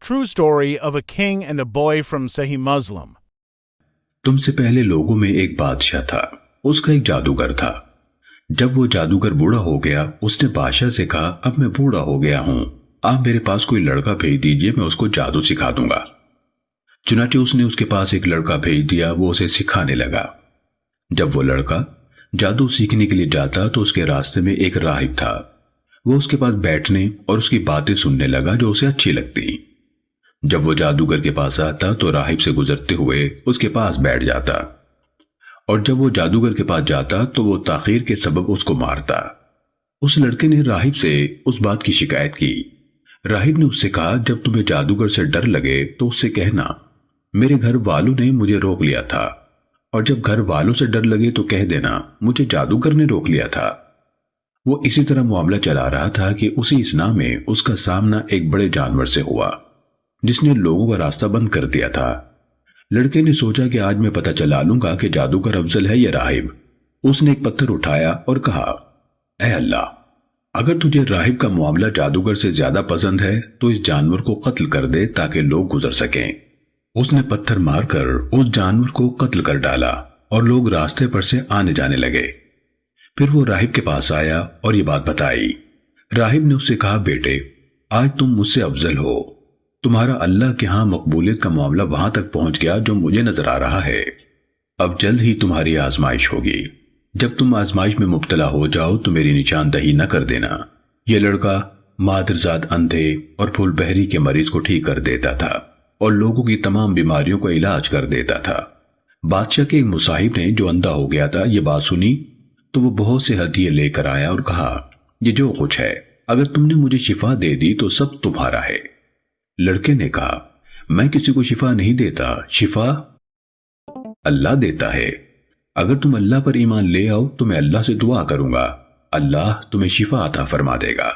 True story of a king and a boy from Sahih Muslim. तुमसे पहले लोगों में एक बादशाह था। उसका एक जादूगर था। जब वो जादूगर बूढ़ा हो गया, उसने बादशाह से कहा, अब मैं बूढ़ा हो गया हूं, आप मेरे पास कोई लड़का भेज दीजिए, मैं उसको जादू सिखा दूंगा। चुनाचे उसने उसके पास एक लड़का भेज दिया। वो उसे सिखाने लगा। जब वो लड़का जादू सीखने के लिए जाता तो उसके रास्ते में एक राहिब था। वो उसके पास बैठने और उसकी बातें सुनने लगा जो उसे अच्छी लगती। जब वो जादूगर के पास आता तो राहिब से गुजरते हुए उसके पास बैठ जाता, और जब वो जादूगर के पास जाता तो वो ताखीर के सबब उसको मारता। उस लड़के ने राहिब से उस बात की शिकायत की। राहिब ने उससे कहा, जब तुम्हें जादूगर से डर लगे तो उससे कहना, मेरे घर वालों ने मुझे रोक लिया था, और जब घर वालों से डर लगे तो कह देना, मुझे जादूगर ने रोक लिया था। वो इसी तरह मामला चला रहा था कि उसी इसना में उसका सामना एक बड़े जानवर से हुआ जिसने लोगों का रास्ता बंद कर दिया था। लड़के ने सोचा कि आज मैं पता चला लूंगा कि जादूगर अफजल है या राहिब। उसने एक पत्थर उठाया और कहा, ऐ अल्लाह, अगर तुझे राहिब का मामला जादूगर से ज्यादा पसंद है तो इस जानवर को कत्ल कर दे ताकि लोग गुजर सकें। उसने पत्थर मारकर उस जानवर को कत्ल कर डाला और लोग रास्ते पर से आने जाने लगे। फिर वो राहिब के पास आया और ये बात बताई। राहिब ने उससे कहा, बेटे, आज तुम मुझसे अफजल हो। तुम्हारा अल्लाह के यहां मकबूलियत का मामला वहां तक पहुंच गया जो मुझे नजर आ रहा है। अब जल्द ही तुम्हारी आजमाइश होगी। जब तुम आजमाइश में मुब्तला हो जाओ तो मेरी निशानदही न कर देना। यह लड़का मादरजाद अंधे और फुल बहरी के मरीज को ठीक कर देता था और लोगों की तमाम बीमारियों का इलाज कर देता था। बादशाह के एक मुसाहिब ने, जो अंधा हो गया था, ये बात सुनी तो वो बहुत से हदिये लेकर आया और कहा, ये जो कुछ है, अगर तुमने मुझे शिफा दे दी तो सब तुम्हारा है। लड़के ने कहा, मैं किसी को शिफा नहीं देता, शिफा अल्लाह देता है। अगर तुम अल्लाह पर ईमान ले आओ तो मैं अल्लाह से दुआ करूंगा, अल्लाह तुम्हें शिफा अता फरमा देगा।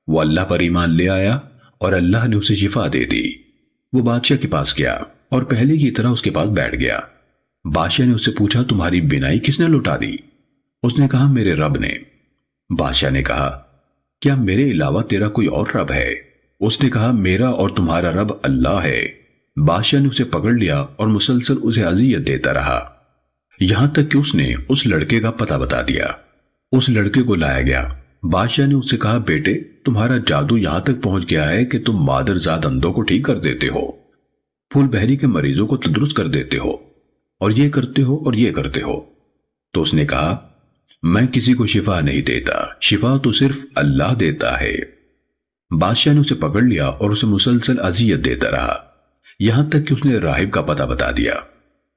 वो अल्लाह पर ईमान ले आया और अल्लाह ने उसे शिफा दे दी। वो बादशाह के पास गया और पहले की तरह उसके पास बैठ गया। बादशाह ने उससे पूछा, तुम्हारी बिनाई किसने लौटा दी? उसने कहा, मेरे रब ने। बादशाह ने कहा, क्या मेरे अलावा तेरा कोई और रब है? उसने कहा, मेरा और तुम्हारा रब अल्लाह है। बादशाह ने उसे पकड़ लिया और मुसलसल उसे अजियत देता रहा, यहां तक कि उसने उस लड़के का पता बता दिया। उस लड़के को लाया गया। बादशाह ने उससे कहा, बेटे, तुम्हारा जादू यहां तक पहुंच गया है कि तुम मादरजाद अंधों को ठीक कर देते हो, फूल बहरी के मरीजों को तंदुरुस्त कर देते हो, और ये करते हो और ये करते हो। तो उसने कहा, मैं किसी को शिफा नहीं देता, शिफा तो सिर्फ अल्लाह देता है। बादशाह ने उसे पकड़ लिया और उसे मुसलसल अजियत देता रहा, यहां तक कि उसने राहिब का पता बता दिया।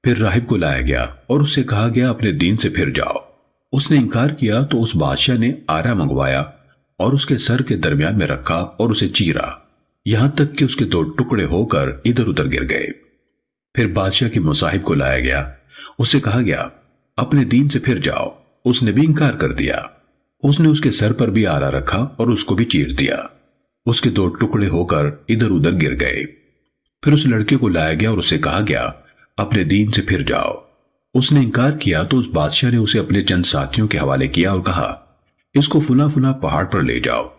फिर राहिब को लाया गया और उससे कहा गया, अपने दीन से फिर जाओ। उसने इनकार किया तो उस बादशाह ने आरा मंगवाया और उसके सर के दरमियान में रखा और उसे चीरा, यहां तक कि उसके दो टुकड़े होकर इधर उधर गिर गए। फिर बादशाह के मुसाहिब को लाया गया। उससे कहा गया, अपने दीन से फिर जाओ। उसने भी इनकार कर दिया। उसने उसके सर पर भी आरा रखा और उसको भी चीर दिया। उसके दो टुकड़े होकर इधर उधर गिर गए। फिर उस लड़के को लाया गया और उसे कहा गया, अपने दीन से फिर जाओ। उसने इनकार किया तो उस बादशाह ने उसे अपने चंद साथियों के हवाले किया और कहा, इसको फुला फुला पहाड़ पर ले जाओ।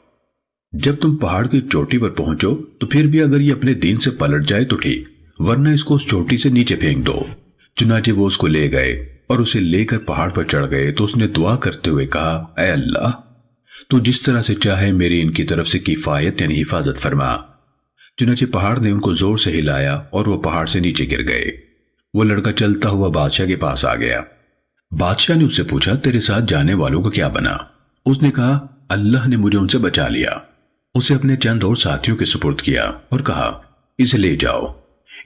जब तुम पहाड़ की चोटी पर पहुंचो तो फिर भी अगर ये अपने दीन से पलट जाए तो ठीक, वरना इसको उस चोटी से नीचे फेंक दो। चुनाचे वो उसको ले गए और उसे लेकर पहाड़ पर चढ़ गए तो उसने दुआ करते हुए कहा, ऐ अल्लाह, तू जिस तरह से चाहे मेरी इनकी तरफ से किफायत यानी हिफाजत फरमा। चुनाचे पहाड़ ने उनको जोर से हिलाया और वो पहाड़ से नीचे गिर गए। वो लड़का चलता हुआ बादशाह के पास आ गया। बादशाह ने उससे पूछा, तेरे साथ जाने वालों का क्या बना? उसने कहा, अल्लाह ने मुझे उनसे बचा लिया। उसे अपने चंद और साथियों के सुपुर्द किया और कहा, इसे ले जाओ,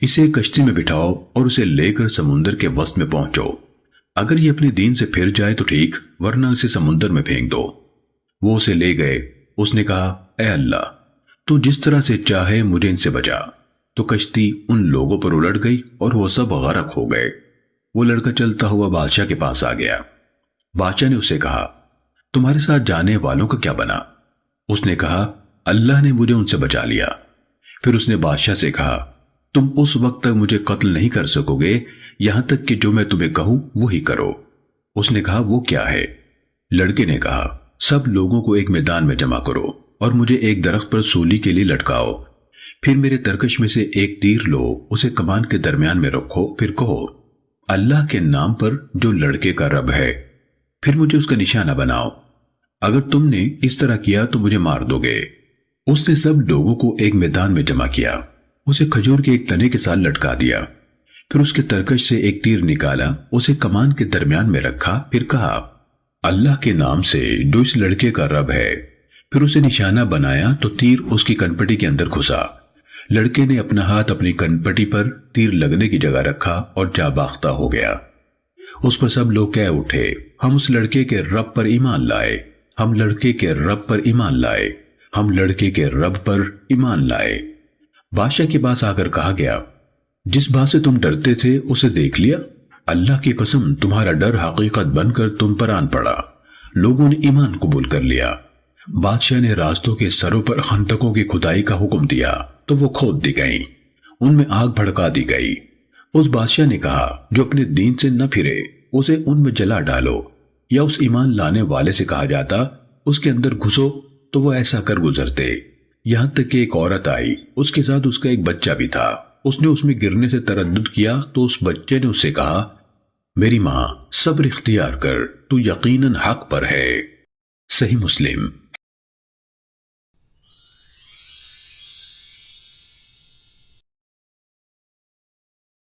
इसे कश्ती में बिठाओ और उसे लेकर समुद्र के वस्त में पहुंचो। अगर ये अपने दीन से फिर जाए तो ठीक, वरना इसे समुद्र में फेंक दो। वो उसे ले गए। उसने कहा, ऐ अल्लाह, तू जिस तरह से चाहे मुझे इनसे बचा। तो कश्ती उन लोगों पर उलट गई और वो सब गरक हो गए। वो लड़का चलता हुआ बादशाह के पास आ गया। बादशाह ने उससे कहा, तुम्हारे साथ जाने वालों का क्या बना? उसने कहा, अल्लाह ने मुझे उनसे बचा लिया। फिर उसने बादशाह से कहा, तुम उस वक्त तक मुझे कत्ल नहीं कर सकोगे यहां तक कि जो मैं तुम्हें कहूं वही करो। उसने कहा, वो क्या है? लड़के ने कहा, सब लोगों को एक मैदान में जमा करो और मुझे एक दरख्त पर सूली के लिए लटकाओ। پھر میرے ترکش میں سے ایک تیر لو، اسے کمان کے درمیان میں رکھو، پھر کہو اللہ کے نام پر جو لڑکے کا رب ہے، پھر مجھے اس کا نشانہ بناؤ۔ اگر تم نے اس طرح کیا تو مجھے مار دو گے۔ اس نے سب لوگوں کو ایک میدان میں جمع کیا، اسے کھجور کے ایک تنے کے ساتھ لٹکا دیا، پھر اس کے ترکش سے ایک تیر نکالا، اسے کمان کے درمیان میں رکھا، پھر کہا اللہ کے نام سے جو اس لڑکے کا رب ہے، پھر اسے نشانہ بنایا تو تیر اس کی کنپٹی کے اندر گھسا۔ لڑکے نے اپنا ہاتھ اپنی کنپٹی پر تیر لگنے کی جگہ رکھا اور جاں باختہ ہو گیا۔ اس پر سب لوگ کہہ اٹھے ہم اس لڑکے کے رب پر ایمان لائے، ہم لڑکے کے رب پر ایمان لائے، ہم لڑکے کے رب پر ایمان لائے۔ بادشاہ کے پاس آ کر کہا گیا جس بات سے تم ڈرتے تھے اسے دیکھ لیا؟ اللہ کی قسم تمہارا ڈر حقیقت بن کر تم پر آن پڑا، لوگوں نے ایمان قبول کر لیا۔ بادشاہ نے راستوں کے سروں پر خندقوں کی کھدائی کا حکم دیا تو وہ کھود دی گئیں، ان میں آگ بھڑکا دی گئی۔ اس بادشاہ نے کہا جو اپنے دین سے نہ پھرے اسے ان میں جلا ڈالو، یا اس ایمان لانے والے سے کہا جاتا اس کے اندر گھسو تو وہ ایسا کر گزرتے۔ یہاں تک کہ ایک عورت آئی، اس کے ساتھ اس کا ایک بچہ بھی تھا، اس نے اس میں گرنے سے تردد کیا تو اس بچے نے اس سے کہا میری ماں صبر اختیار کر، تو یقیناً حق پر ہے۔ صحیح مسلم